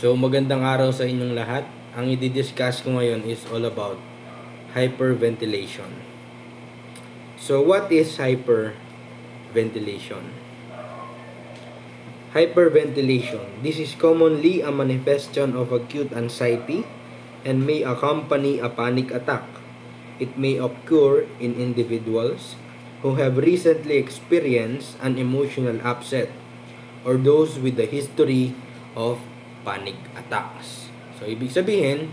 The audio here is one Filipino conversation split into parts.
So magandang araw sa inyong lahat. Ang i-discuss ko ngayon is all about hyperventilation. So what is hyperventilation? Hyperventilation. This is commonly a manifestation of acute anxiety and may accompany a panic attack. It may occur in individuals who have recently experienced an emotional upset or those with a history of panic attacks. So, ibig sabihin,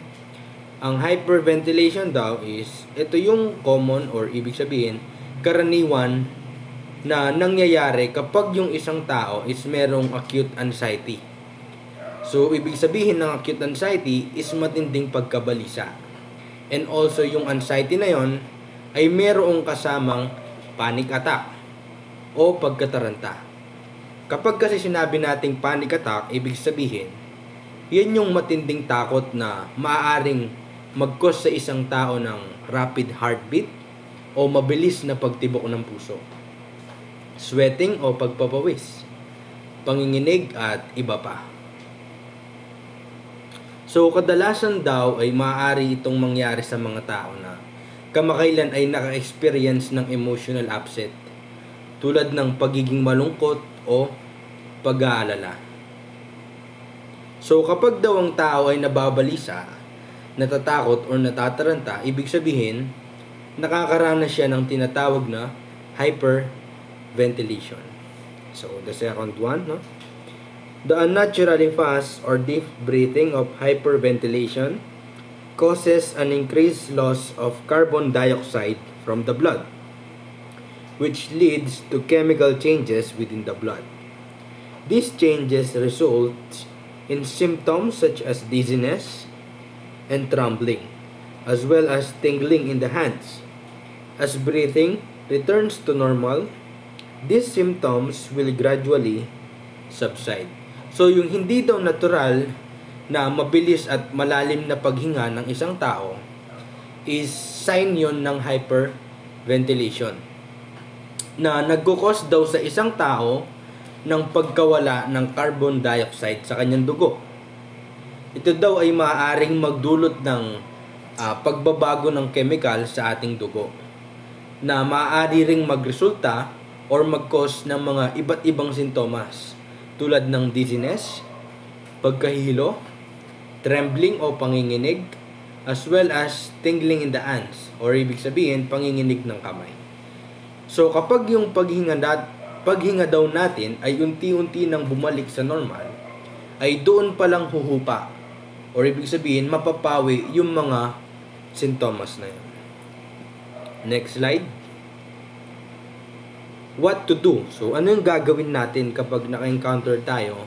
ang hyperventilation daw is, ito yung common or ibig sabihin, karaniwan na nangyayari kapag yung isang tao is merong acute anxiety. So, ibig sabihin ng acute anxiety is matinding pagkabalisa. And also, yung anxiety na yon ay merong kasamang panic attack o pagkataranta. Kapag kasi sinabi nating panic attack, ibig sabihin, yan yung matinding takot na maaaring mag-cause sa isang tao ng rapid heartbeat o mabilis na pagtibok ng puso, sweating o pagpapawis, panginginig at iba pa. So, kadalasan daw ay maaari itong mangyari sa mga tao na kamakailan ay naka-experience ng emotional upset tulad ng pagiging malungkot o pag-aalala. So, kapag daw ang tao ay nababalisa, natatakot o natataranta, ibig sabihin, nakakaranas siya ng tinatawag na hyperventilation. So, the second one, no? The unnaturally fast or deep breathing of hyperventilation causes an increased loss of carbon dioxide from the blood, which leads to chemical changes within the blood. These changes result in symptoms such as dizziness and trembling, as well as tingling in the hands. As breathing returns to normal, these symptoms will gradually subside. So, yung hindi daw natural na mabilis at malalim na paghinga ng isang tao is sign yon ng hyperventilation na nagkukos daw sa isang tao ng pagkawala ng carbon dioxide sa kanyang dugo. Ito daw ay maaaring magdulot ng pagbabago ng chemical sa ating dugo na maaari ring magresulta or mag-cause ng mga iba't ibang sintomas tulad ng dizziness, pagkahilo, trembling o panginginig, as well as tingling in the hands or ibig sabihin panginginig ng kamay. So kapag yung paghinga daw natin ay unti-unti nang bumalik sa normal, ay doon palang huhupa or ibig sabihin mapapawi yung mga sintomas na yun. Next slide. What to do? So ano yung gagawin natin kapag naka-encounter tayo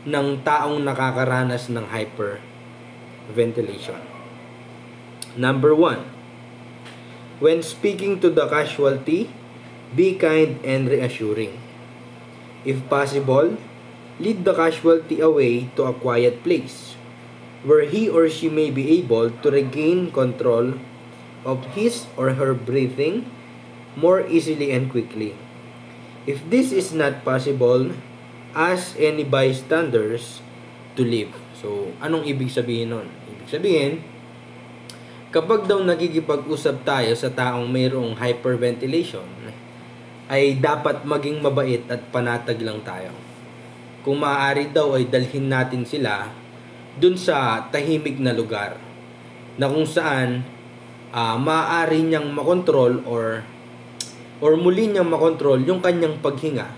ng taong nakakaranas ng hyperventilation? Number 1. When speaking to the casualty, be kind and reassuring. If possible, lead the casualty away to a quiet place where he or she may be able to regain control of his or her breathing more easily and quickly. If this is not possible, ask any bystanders to leave. So, anong ibig sabihin nun? Ibig sabihin, kapag daw nagkikipag-usap tayo sa taong mayroong hyperventilation, ay dapat maging mabait at panatag lang tayo. Kung maaari daw ay dalhin natin sila dun sa tahimik na lugar na kung saan maaari niyang makontrol or muli niyang makontrol yung kanyang paghinga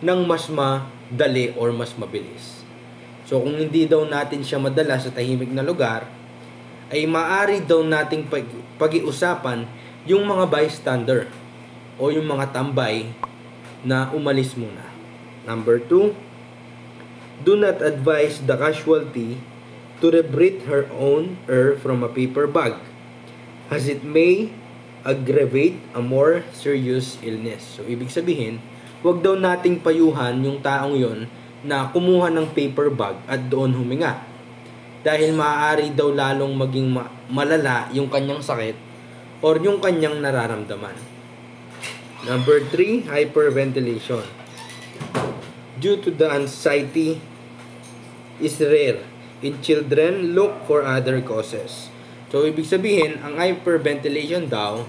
ng mas madali or mas mabilis. So kung hindi daw natin siya madala sa tahimik na lugar, ay maaari daw nating pag-iusapan yung mga bystander o yung mga tambay na umalis muna. Number 2, do not advise the casualty to rebreathe her own air from a paper bag, as it may aggravate a more serious illness. So, ibig sabihin, huwag daw nating payuhan yung taong yon na kumuha ng paper bag at doon huminga. Dahil maaari daw lalong maging malala yung kanyang sakit or yung kanyang nararamdaman. Number 3, hyperventilation. Due to the anxiety is rare In children, look for other causes. So, ibig sabihin, ang hyperventilation daw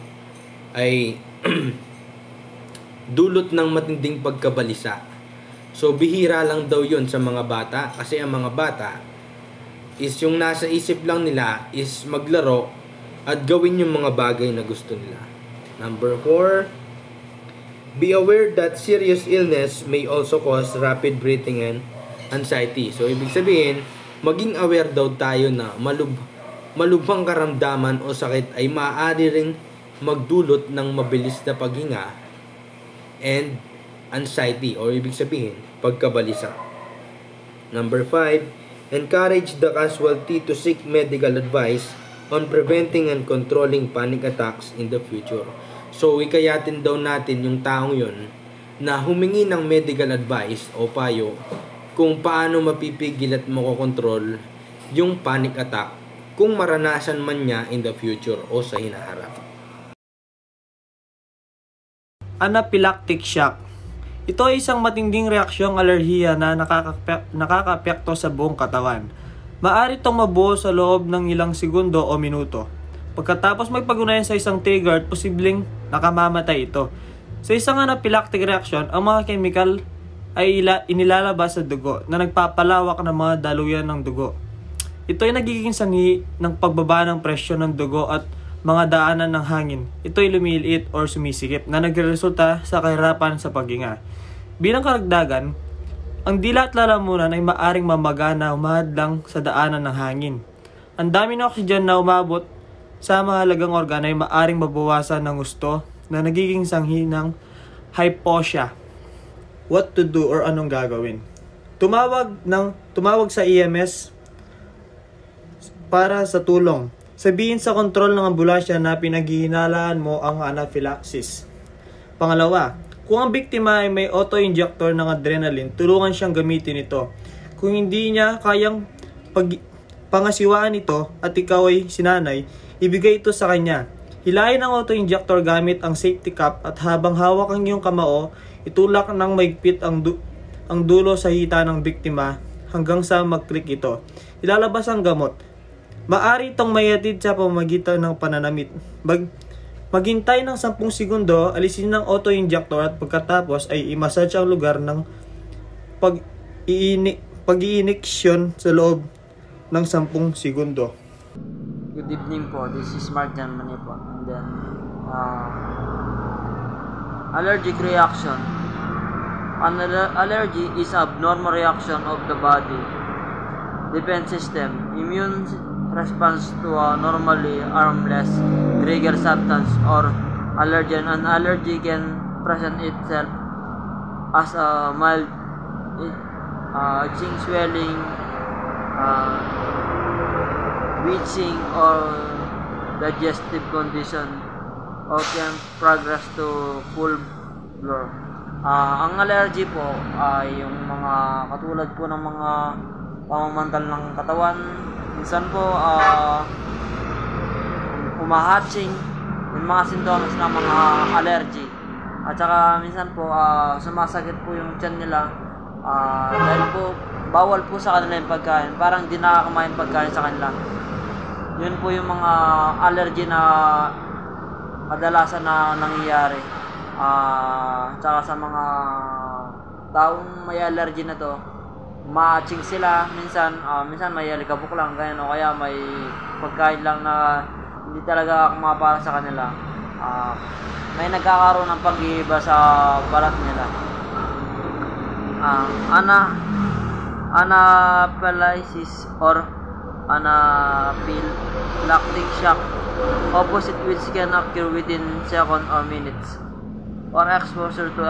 ay dulot ng matinding pagkabalisa. So, bihira lang daw yun sa mga bata kasi ang mga bata is yung nasa isip lang nila is maglaro at gawin yung mga bagay na gusto nila. Number 4, be aware that serious illness may also cause rapid breathing and anxiety. So, ibig sabihin, maging aware daw tayo na malubhang karamdaman o sakit ay maaari ring magdulot ng mabilis na paghinga and anxiety, or ibig sabihin, pagkabalisa. Number 5, encourage the casualty to seek medical advice on preventing and controlling panic attacks in the future. So, ikayatin daw natin yung taong yun na humingi ng medical advice o payo kung paano mapipigil at makokontrol yung panic attack kung maranasan man niya in the future o sa hinaharap. Anaphylactic shock. Ito ay isang matinding reaksyong alerhiya na nakakaapekto sa buong katawan. Maaari itong mabuo sa loob ng ilang segundo o minuto. Pagkatapos magpag-unayan sa isang trigger, posibleng nakamamatay ito. Sa isang anaphylactic reaction, ang mga chemical ay inilalabas sa dugo na nagpapalawak ng mga daluyan ng dugo. Ito ay nagiging sanhi ng pagbaba ng presyon ng dugo at mga daanan ng hangin. Ito ay lumiliit o sumisikip na nagresulta sa kahirapan sa paghinga. Bilang karagdagan, ang dila at lalamunan ay maaring mamaga na humahadlang sa daanan ng hangin. Ang dami ng oxygen na umabot sa mahalagang organ ay maaring mabawasan ng gusto na nagiging sanhi ng hypoxia. What to do or anong gagawin? Tumawag sa EMS para sa tulong. Sabihin sa kontrol ng ambulansya na pinaghihinalaan mo ang anaphylaxis. Pangalawa, kung ang biktima ay may auto-injector ng adrenaline, tulungan siyang gamitin ito. Kung hindi niya kayang pangasiwaan ito at ikaw ay sinanay, ibigay ito sa kanya. Hilahin ang auto-injector gamit ang safety cap at habang hawak ang iyong kamao, itulak ng maigpit ang dulo sa hita ng biktima hanggang sa mag-click ito. Ilalabas ang gamot. Maari itong mayatid sa pamamagitan ng pananamit. Maghintay ng 10 segundo, alisin ng auto-injector at pagkatapos ay i-massage ang lugar ng pag-iiniksyon sa loob ng 10 segundo. Good evening po, this is Mark Janmani po. And then, allergic reaction. An allergy is abnormal reaction of the body defense system. Immune response to a normally harmless trigger substance or allergen. An allergy can present itself as a mild itching, swelling, wheezing, or digestive condition, or can progress to full blur. Ang allergy po ay yung mga katulad po ng mga pamamantal ng katawan. Minsan po humahatching, yung mga sintomas ng mga allergy. At saka minsan po sumasakit po yung tiyan nila dahil po bawal po sa kanila yung pagkain. Parang di nakakamain pagkain sa kanila. Yun po yung mga allergy na kadalasan na nangyayari. Tsaka sa mga taong may allergy na to, matching sila minsan may alikabok lang ganyan, o kaya may pagkain lang na hindi talaga kumapara sa kanila. May nagkakaroon ng pag-iiba sa balat nila. Anaphylaxis or anaphylactic shock, opposite which can occur within seconds or minutes, or exposure to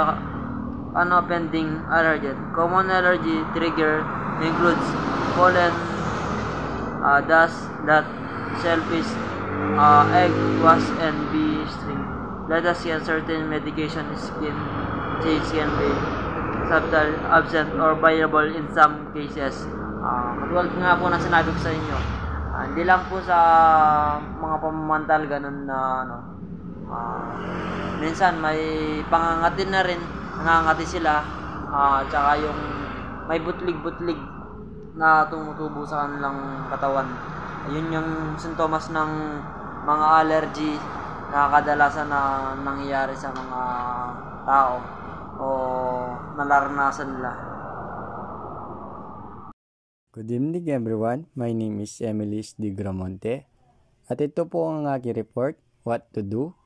an offending allergen. Common allergy trigger includes pollen, dust, shellfish, egg, wasp, and bee sting. Let us see certain medication skin change can be subtle, absent, or viable in some cases. Katulad nga po na sinabi ko sa inyo, hindi lang po sa mga pamamantal ganun na minsan may pangangatin na rin, nangangati sila, tsaka yung may butlig-butlig na tumutubo sa kanilang katawan. Yun yung sintomas ng mga allergy na kadalasan na nangyayari sa mga tao o nalaranasan nila. Good evening everyone, my name is Emilis Di Gramonte at ito po ang aking report, what to do.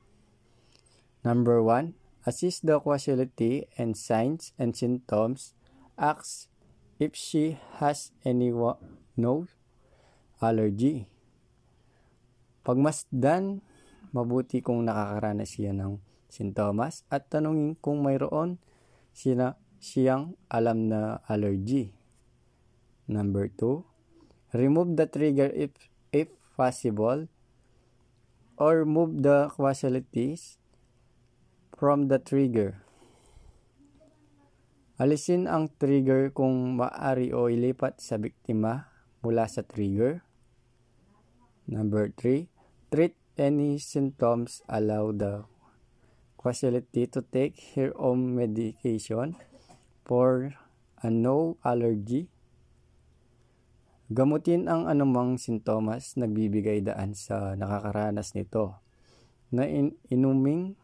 Number 1, assess the causality and signs and symptoms. Ask if she has any allergy. Pagmasdan, mabuti kung nakakaranas siya ng sintomas at tanungin kung mayroon siyang alam na allergy. Number 2, remove the trigger if possible or move the causalities from the trigger. Alisin ang trigger kung maaari o ilipat sa biktima mula sa trigger. Number 3, treat any symptoms, allow the causality to take her own medication for a no allergy. Gamutin ang anumang sintomas nagbibigay daan sa nakakaranas nito na inuming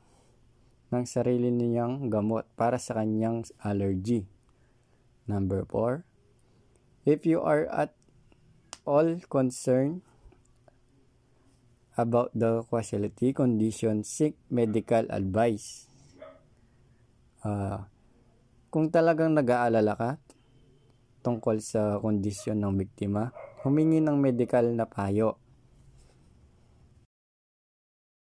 ng sarili niyang gamot para sa kanyang allergy. Number 4, if you are at all concerned about the causality condition, seek medical advice. Kung talagang nag-aalala ka tungkol sa kondisyon ng biktima, humingi ng medical na payo